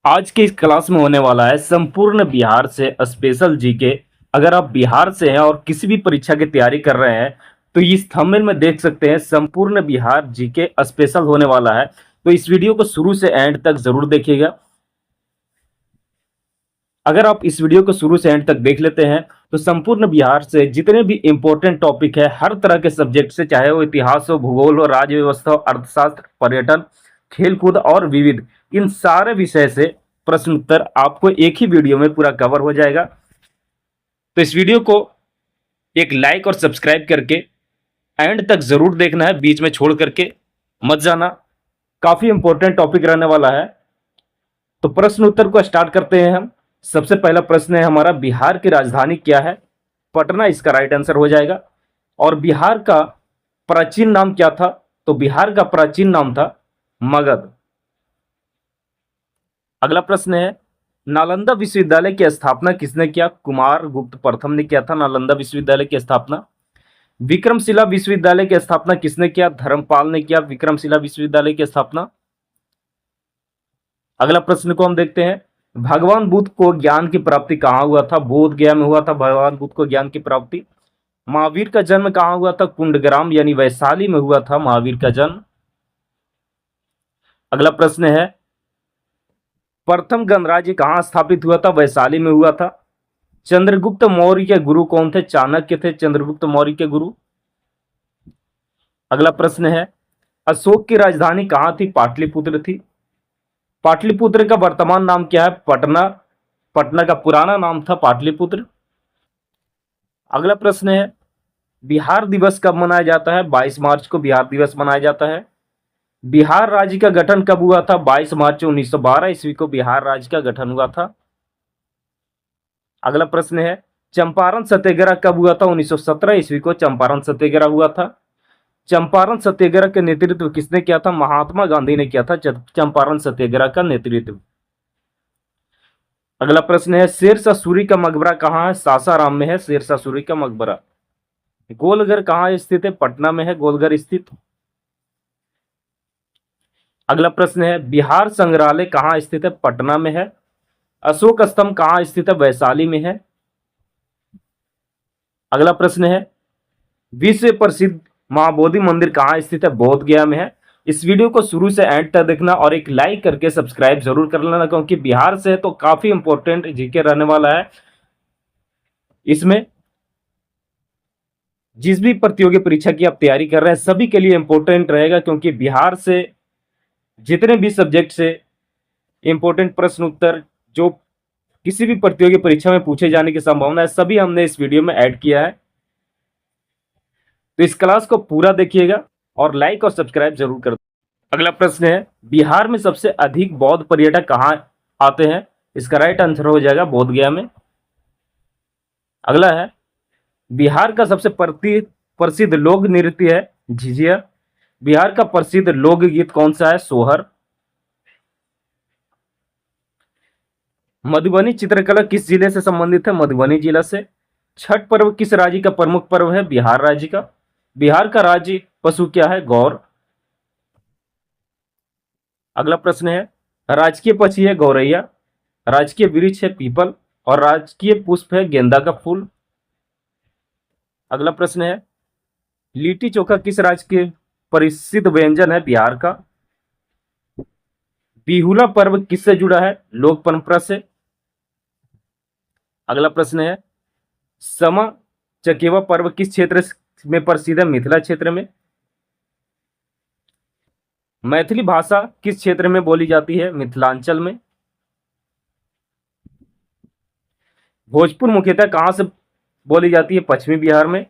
आज की इस क्लास में होने वाला है संपूर्ण बिहार से स्पेशल जीके। अगर आप बिहार से हैं और किसी भी परीक्षा की तैयारी कर रहे हैं तो इस थंबनेल में देख सकते हैं संपूर्ण बिहार जीके स्पेशल होने वाला है। तो इस वीडियो को शुरू से एंड तक जरूर देखिएगा। अगर आप इस वीडियो को शुरू से एंड तक देख लेते हैं तो संपूर्ण बिहार से जितने भी इंपॉर्टेंट टॉपिक है हर तरह के सब्जेक्ट से, चाहे वो इतिहास हो, भूगोल हो, राज्य व्यवस्था हो, अर्थशास्त्र, पर्यटन, खेलकूद और विविध, इन सारे विषय से प्रश्न उत्तर आपको एक ही वीडियो में पूरा कवर हो जाएगा। तो इस वीडियो को एक लाइक और सब्सक्राइब करके एंड तक जरूर देखना है, बीच में छोड़ करके मत जाना। काफी इंपॉर्टेंट टॉपिक रहने वाला है। तो प्रश्न उत्तर को स्टार्ट करते हैं हम। सबसे पहला प्रश्न है हमारा, बिहार की राजधानी क्या है? पटना इसका राइट आंसर हो जाएगा। और बिहार का प्राचीन नाम क्या था? तो बिहार का प्राचीन नाम था मगध। अगला प्रश्न है, नालंदा विश्वविद्यालय की स्थापना किसने किया? कुमार गुप्त प्रथम ने किया था नालंदा विश्वविद्यालय की स्थापना। विक्रमशिला विश्वविद्यालय की स्थापना किसने किया? धर्मपाल ने किया विक्रमशिला विश्वविद्यालय की स्थापना। अगला प्रश्न को हम देखते हैं, भगवान बुद्ध को ज्ञान की प्राप्ति कहां हुआ था? बोध गया में हुआ था भगवान बुद्ध को ज्ञान की प्राप्ति। महावीर का जन्म कहां हुआ था? कुंडग्राम यानी वैशाली में हुआ था महावीर का जन्म। अगला प्रश्न है, प्रथम गणराज्य कहां स्थापित हुआ था? वैशाली में हुआ था। चंद्रगुप्त मौर्य के गुरु कौन थे? चाणक्य थे चंद्रगुप्त मौर्य के गुरु। अगला प्रश्न है, अशोक की राजधानी कहां थी? पाटलिपुत्र थी। पाटलिपुत्र का वर्तमान नाम क्या है? पटना। पटना का पुराना नाम था पाटलिपुत्र। अगला प्रश्न है, बिहार दिवस कब मनाया जाता है? 22 मार्च को बिहार दिवस मनाया जाता है। बिहार राज्य का गठन कब हुआ था? 22 मार्च 1912 ईस्वी को बिहार राज्य का गठन हुआ था। अगला प्रश्न है, चंपारण सत्याग्रह कब हुआ था? 1917 ईस्वी को चंपारण सत्याग्रह हुआ था। चंपारण सत्याग्रह का नेतृत्व किसने किया था? महात्मा गांधी ने किया था चंपारण सत्याग्रह का नेतृत्व। अगला प्रश्न है, शेरशाह सूरी का मकबरा कहाँ है? सासाराम में है शेरशाह सूरी का मकबरा। गोलघर कहाँ स्थित है? पटना में है गोलघर स्थित। अगला प्रश्न है, बिहार संग्रहालय कहाँ स्थित है? पटना में है। अशोक स्तंभ कहाँ स्थित है? वैशाली में है। अगला प्रश्न है, विश्व प्रसिद्ध महाबोधि मंदिर कहाँ स्थित है? बोध गया में है। इस वीडियो को शुरू से एंड तक देखना और एक लाइक करके सब्सक्राइब जरूर कर लेना, क्योंकि बिहार से है तो काफी इंपॉर्टेंट जीके रहने वाला है। इसमें जिस भी प्रतियोगी परीक्षा की आप तैयारी कर रहे हैं सभी के लिए इंपॉर्टेंट रहेगा, क्योंकि बिहार से जितने भी सब्जेक्ट से इंपॉर्टेंट प्रश्न उत्तर जो किसी भी प्रतियोगी परीक्षा में पूछे जाने की संभावना है सभी हमने इस वीडियो में ऐड किया है। तो इस क्लास को पूरा देखिएगा और लाइक और सब्सक्राइब जरूर कर। अगला प्रश्न है, बिहार में सबसे अधिक बौद्ध पर्यटक कहाँ आते हैं? इसका राइट आंसर हो जाएगा बोध गया में। अगला है, बिहार का सबसे प्रसिद्ध लोक नृत्य है झिझिया। बिहार का प्रसिद्ध लोकगीत कौन सा है? सोहर। मधुबनी चित्रकला किस जिले से संबंधित है? मधुबनी जिला से। छठ पर्व किस राज्य का प्रमुख पर्व है? बिहार राज्य का। बिहार का राज्य पशु क्या है? गौर। अगला प्रश्न है, राजकीय पक्षी है गौरैया, राजकीय वृक्ष है पीपल और राजकीय पुष्प है गेंदा का फूल। अगला प्रश्न है, लिट्टी चोखा किस राज्य के प्रसिद्ध व्यंजन है? बिहार का। बिहुला पर्व किससे जुड़ा है? लोक परंपरा से। अगला प्रश्न है, समा चकेवा पर्व किस क्षेत्र में प्रसिद्ध है? मिथिला क्षेत्र में। मैथिली भाषा किस क्षेत्र में बोली जाती है? मिथिलांचल में। भोजपुर मुख्यतः कहां से बोली जाती है? पश्चिमी बिहार में।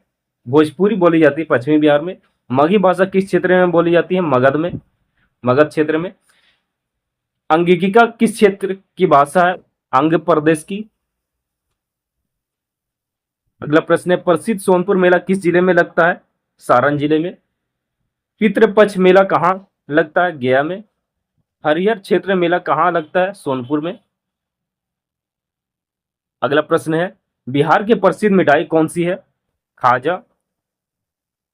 भोजपुरी बोली जाती है पश्चिमी बिहार में। मगही भाषा किस क्षेत्र में बोली जाती है? मगध में, मगध क्षेत्र में। अंगिका किस क्षेत्र की भाषा है? अंग प्रदेश की। अगला प्रश्न है, प्रसिद्ध सोनपुर मेला किस जिले में लगता है? सारण जिले में। पितृपक्ष मेला कहाँ लगता है? गया में। हरिहर क्षेत्र मेला कहाँ लगता है? सोनपुर में। अगला प्रश्न है, बिहार की प्रसिद्ध मिठाई कौन सी है? खाजा।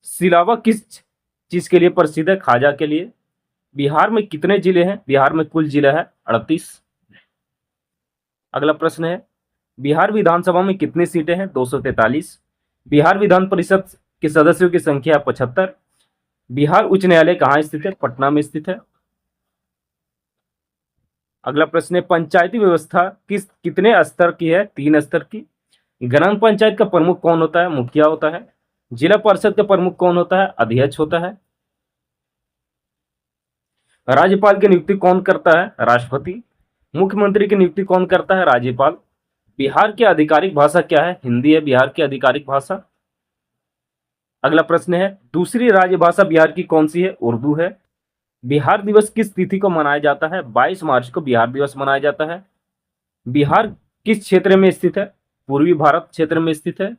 सिलावा किस चीज के लिए प्रसिद्ध है? खाजा के लिए। बिहार में कितने जिले हैं? बिहार में कुल जिला है 38। अगला प्रश्न है, बिहार विधानसभा में कितनी सीटें हैं? 243। बिहार विधान परिषद के सदस्यों की संख्या 75। बिहार उच्च न्यायालय कहाँ स्थित है? पटना में स्थित है। अगला प्रश्न है, पंचायती व्यवस्था कितने स्तर की है? 3 स्तर की। ग्राम पंचायत का प्रमुख कौन होता है? मुखिया होता है। जिला परिषद का प्रमुख कौन होता है? अध्यक्ष होता है। राज्यपाल की नियुक्ति कौन करता है? राष्ट्रपति। मुख्यमंत्री की नियुक्ति कौन करता है? राज्यपाल। बिहार की आधिकारिक भाषा क्या है? हिंदी है बिहार की आधिकारिक भाषा। अगला प्रश्न है, दूसरी राजभाषा बिहार की कौन सी है? उर्दू है। बिहार दिवस किस तिथि को मनाया जाता है? 22 मार्च को बिहार दिवस मनाया जाता है। बिहार किस क्षेत्र में स्थित है? पूर्वी भारत क्षेत्र में स्थित है।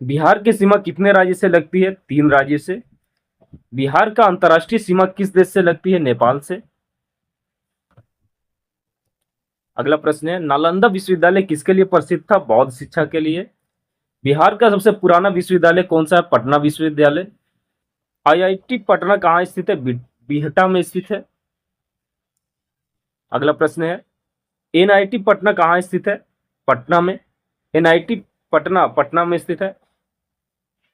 बिहार की सीमा कितने राज्य से लगती है? 3 राज्य से। बिहार का अंतर्राष्ट्रीय सीमा किस देश से लगती है? नेपाल से। अगला प्रश्न है, नालंदा विश्वविद्यालय किसके लिए प्रसिद्ध था? बौद्ध शिक्षा के लिए। बिहार का सबसे पुराना विश्वविद्यालय कौन सा है? पटना विश्वविद्यालय। आईआईटी पटना कहाँ स्थित है? बिहटा में स्थित है। अगला प्रश्न है, एनआईटी पटना कहाँ स्थित है? पटना में। एनआईटी पटना पटना में स्थित है।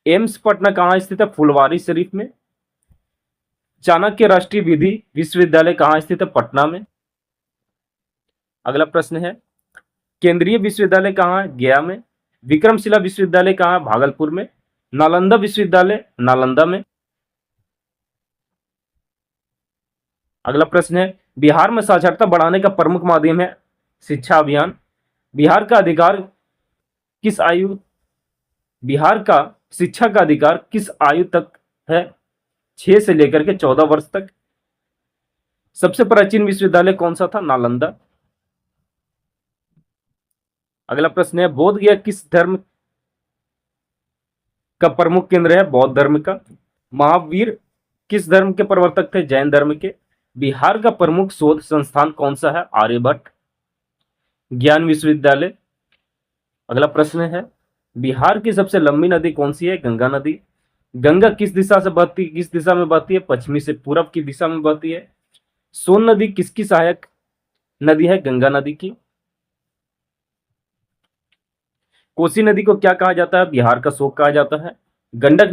एम्स पटना कहाँ स्थित है? फुलवारी शरीफ में। चाणक्य राष्ट्रीय विधि विश्वविद्यालय कहाँ स्थित है? पटना में। अगला प्रश्न है, केंद्रीय विश्वविद्यालय कहाँ है? गया में। विक्रमशिला विश्वविद्यालय कहाँ है? भागलपुर में। नालंदा विश्वविद्यालय नालंदा में। अगला प्रश्न है, बिहार में साक्षरता बढ़ाने का प्रमुख माध्यम है शिक्षा अभियान। बिहार का अधिकार किस आयु बिहार का शिक्षा का अधिकार किस आयु तक है? 6 से लेकर के 14 वर्ष तक। सबसे प्राचीन विश्वविद्यालय कौन सा था? नालंदा। अगला प्रश्न है, बोध गया किस धर्म का प्रमुख केंद्र है? बौद्ध धर्म का। महावीर किस धर्म के प्रवर्तक थे? जैन धर्म के। बिहार का प्रमुख शोध संस्थान कौन सा है? आर्यभट्ट। ज्ञान विश्वविद्यालय। अगला प्रश्न है, बिहार की सबसे लंबी नदी कौन सी है? गंगा नदी। गंगा किस दिशा में बहती है? पश्चिमी से पूरब की दिशा में बहती है। सोन नदी किसकी सहायक नदी है? गंगा नदी की। कोसी नदी को क्या कहा जाता है? बिहार का शोक कहा जाता है। गंडक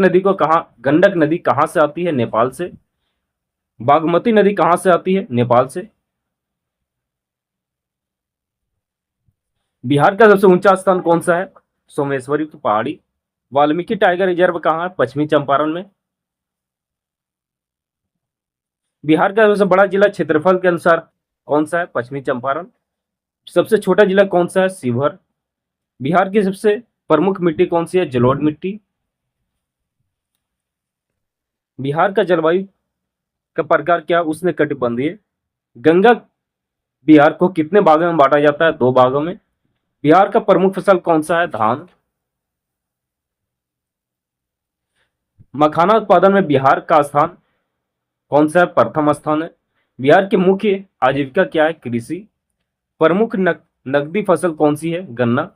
नदी कहां से आती है? नेपाल से। बागमती नदी कहां से आती है? नेपाल से। बिहार का सबसे ऊंचा स्थान कौन सा है? सोमेश्वरी की पहाड़ी। वाल्मीकि टाइगर रिजर्व कहां है? पश्चिमी चंपारण में। बिहार का सबसे बड़ा जिला क्षेत्रफल के अनुसार कौन सा है? पश्चिमी चंपारण। सबसे छोटा जिला कौन सा है? शिवहर। बिहार की सबसे प्रमुख मिट्टी कौन सी है? जलोढ़ मिट्टी। बिहार का जलवायु का प्रकार क्या? उष्णकटिबंधीय। गंगा बिहार को कितने भागों में बांटा जाता है? 2 भागों में। बिहार का प्रमुख फसल कौन सा है? धान। मखाना उत्पादन में बिहार का स्थान कौन सा है? प्रथम स्थान है। बिहार की मुख्य आजीविका क्या है? कृषि। प्रमुख नकदी फसल कौन सी है? गन्ना।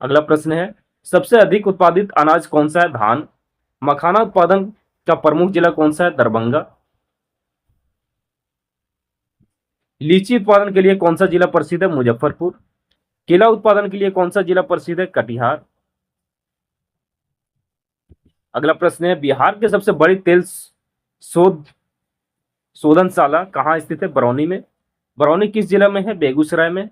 अगला प्रश्न है, सबसे अधिक उत्पादित अनाज कौन सा है? धान। मखाना उत्पादन का प्रमुख जिला कौन सा है? दरभंगा। लीची उत्पादन के लिए कौन सा जिला प्रसिद्ध है? मुजफ्फरपुर। केला उत्पादन के लिए कौन सा जिला प्रसिद्ध है? कटिहार। अगला प्रश्न है, बिहार के सबसे बड़ी तेल शोधनशाला कहाँ स्थित है? बरौनी में। बरौनी किस जिला में है? बेगूसराय में।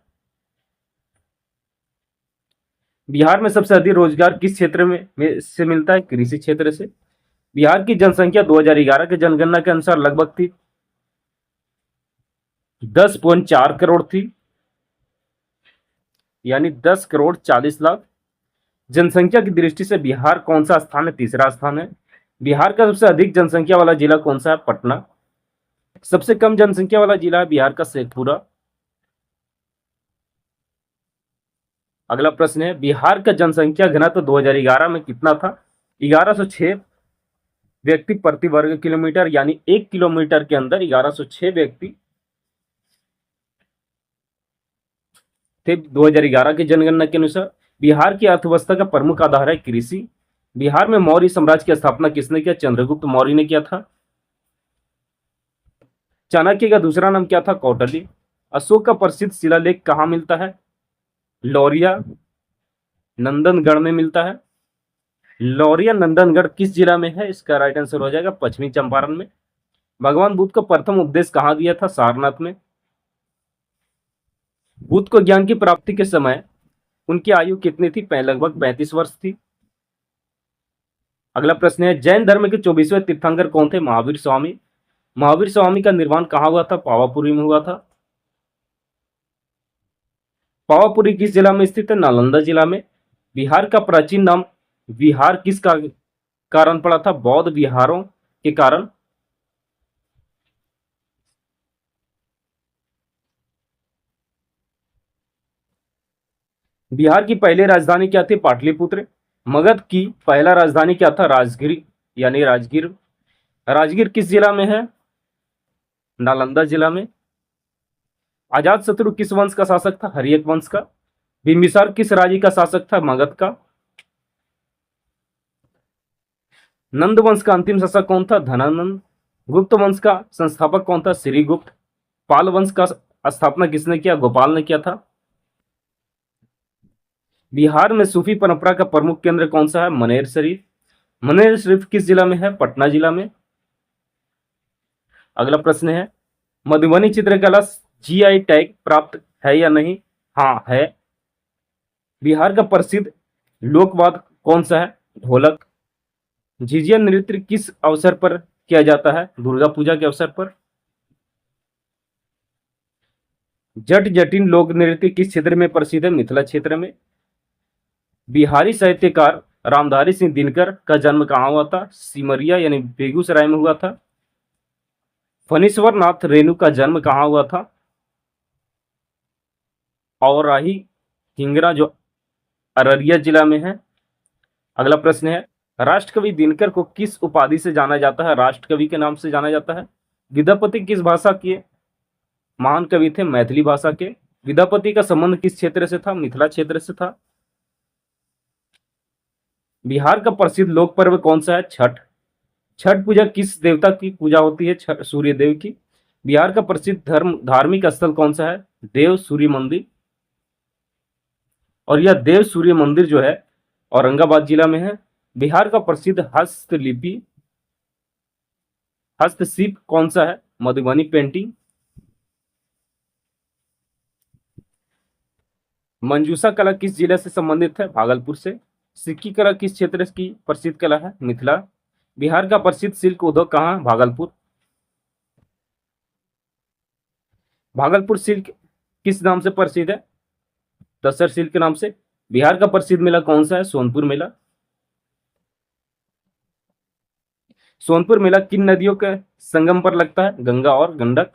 बिहार में सबसे अधिक रोजगार किस क्षेत्र में से मिलता है? कृषि क्षेत्र से। बिहार की जनसंख्या 2011 के जनगणना के अनुसार लगभग थी 10.4 करोड़ थी, यानी 10 करोड़ 40 लाख। जनसंख्या की दृष्टि से बिहार कौन सा स्थान है? तीसरा स्थान है। बिहार का सबसे अधिक जनसंख्या वाला जिला कौन सा है? पटना। सबसे कम जनसंख्या वाला जिला है बिहार का शेखपुरा। अगला प्रश्न है, बिहार का जनसंख्या घनत्व 2011 में कितना था? 1106 व्यक्ति प्रति वर्ग किलोमीटर, यानी 1 किलोमीटर के अंदर 1106 व्यक्ति थे 2011 की जनगणना के अनुसार। बिहार की अर्थव्यवस्था का प्रमुख आधार है कृषि। बिहार में मौर्य साम्राज्य की स्थापना किसने किया? चंद्रगुप्त मौर्य ने किया था। चाणक्य का दूसरा नाम क्या था? कौटिल्य। अशोक का प्रसिद्ध शिलालेख कहाँ मिलता है? लौरिया नंदनगढ़ में मिलता है। लौरिया नंदनगढ़ किस जिला में है? इसका राइट आंसर हो जाएगा पश्चिमी चंपारण में। भगवान बुद्ध को प्रथम उपदेश कहाँ दिया था? सारनाथ में। बुद्ध को ज्ञान की प्राप्ति के समय उनकी आयु कितनी थी? लगभग 35 वर्ष थी। अगला प्रश्न है, जैन धर्म के 24वें तीर्थंकर कौन थे? महावीर स्वामी। महावीर स्वामी का निर्माण कहाँ हुआ था? पावापुरी में हुआ था। पावापुरी किस जिला में स्थित है? नालंदा जिला में। बिहार का प्राचीन नाम विहार किस कारण पड़ा था? बौद्ध विहारों के कारण। बिहार की पहली राजधानी क्या थी? पाटलिपुत्र। मगध की पहला राजधानी क्या था? राजगिर यानी राजगीर। राजगीर किस जिला में है? नालंदा जिला में। अजात शत्रु किस वंश का शासक था? हर्यक वंश का। बिंबिसार किस राज्य का शासक था? मगध का। नंद वंश का अंतिम शासक कौन था? धनानंद। गुप्त वंश का संस्थापक कौन था? श्रीगुप्त। पाल वंश का स्थापना किसने किया? गोपाल ने किया था। बिहार में सूफी परंपरा का प्रमुख केंद्र कौन सा है? मनेर शरीफ। मनेर शरीफ किस जिला में है? पटना जिला में। अगला प्रश्न है, मधुबनी चित्रकला जीआई टैग प्राप्त है या नहीं? हाँ है। बिहार का प्रसिद्ध लोकवाद्य कौन सा है? ढोलक। झिझिया नृत्य किस अवसर पर किया जाता है? दुर्गा पूजा के अवसर पर। जट जटिन लोक नृत्य किस क्षेत्र में प्रसिद्ध है? मिथिला क्षेत्र में। बिहारी साहित्यकार रामधारी सिंह दिनकर का जन्म कहाँ हुआ था? सिमरिया यानी बेगूसराय में हुआ था। फणीश्वर नाथ रेणु का जन्म कहाँ हुआ था? औराही हिंगरा जो अररिया जिला में है। अगला प्रश्न है, राष्ट्रकवि दिनकर को किस उपाधि से जाना जाता है? राष्ट्रकवि के नाम से जाना जाता है। विद्यापति किस भाषा के महान कवि थे? मैथिली भाषा के। विद्यापति का संबंध किस क्षेत्र से था? मिथिला क्षेत्र से था। बिहार का प्रसिद्ध लोक पर्व कौन सा है? छठ। छठ पूजा किस देवता की पूजा होती है? सूर्य देव की। बिहार का प्रसिद्ध धार्मिक स्थल कौन सा है? देव सूर्य मंदिर। और यह देव सूर्य मंदिर जो है औरंगाबाद जिला में है। बिहार का प्रसिद्ध हस्तशिल्प कौन सा है? मधुबनी पेंटिंग। मंजूषा कला किस जिले से संबंधित है? भागलपुर से। सिक्की कला किस क्षेत्र की प्रसिद्ध कला है? मिथिला। बिहार का प्रसिद्ध सिल्क उद्योग कहाँ? भागलपुर। भागलपुर सिल्क किस नाम से प्रसिद्ध है? तसर सिल्क के नाम से। बिहार का प्रसिद्ध मेला कौन सा है? सोनपुर मेला। सोनपुर मेला किन नदियों के संगम पर लगता है? गंगा और गंडक।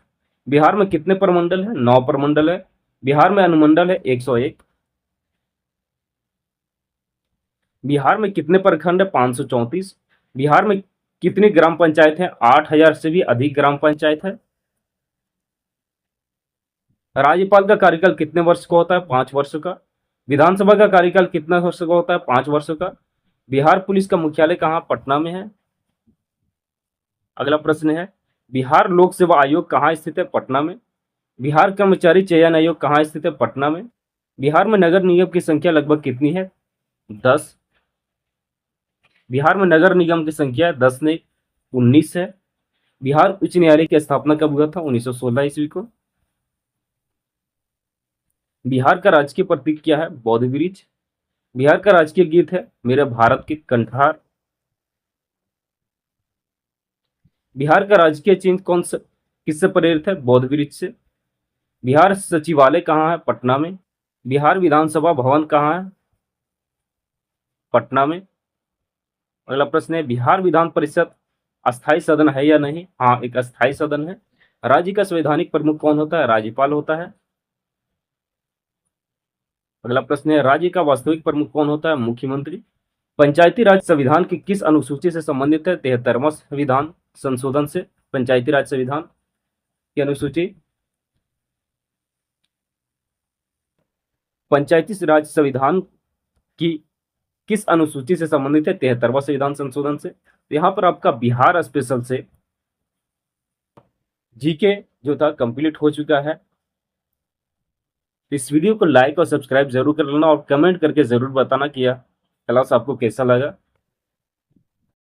बिहार में कितने प्रमंडल है? 9 प्रमंडल है। बिहार में अनुमंडल है 101। बिहार में कितने प्रखंड है? 534। बिहार में कितनी ग्राम पंचायत है? 8000 से भी अधिक ग्राम पंचायत है। राज्यपाल का कार्यकाल कितने वर्ष का होता है? 5 वर्ष का। विधानसभा का कार्यकाल कितना वर्ष का होता है? 5 वर्ष का। बिहार पुलिस का मुख्यालय कहाँ? पटना में है। अगला प्रश्न है, बिहार लोक सेवा आयोग कहाँ स्थित है? पटना में। बिहार कर्मचारी चयन आयोग कहाँ स्थित है? पटना में। बिहार में नगर निगम की संख्या लगभग कितनी है? 10। बिहार में नगर निगम की संख्या 10 नहीं 19 है। बिहार उच्च न्यायालय की स्थापना कब हुआ था? 1916 ईस्वी को। बिहार का राजकीय प्रतीक क्या है? बौद्ध वृक्ष। बिहार का राजकीय गीत है मेरे भारत के कंठार। बिहार का राजकीय चिन्ह कौन सा किससे प्रेरित है? बौद्ध वृक्ष से। बिहार सचिवालय कहाँ है? पटना में। बिहार विधानसभा भवन कहाँ है? पटना में। अगला प्रश्न है, बिहार विधान परिषद अस्थायी सदन है या नहीं? हाँ, एक अस्थायी सदन है। राज्य का संवैधानिक प्रमुख कौन होता है? राज्यपाल होता है। अगला प्रश्न है, राज्य का वास्तविक प्रमुख कौन होता है? मुख्यमंत्री। पंचायती राज संविधान की किस अनुसूची से संबंधित है? 73वां संविधान संशोधन से पंचायती राज संविधान की अनुसूची। पंचायती राज संविधान की किस अनुसूची से संबंधित है? 73वां संविधान संशोधन से। तो यहां पर आपका बिहार स्पेशल से जीके जो था कंप्लीट हो चुका है। इस वीडियो को लाइक और सब्सक्राइब जरूर कर लेना और कमेंट करके जरूर बताना कि यह क्लास आपको कैसा लगा।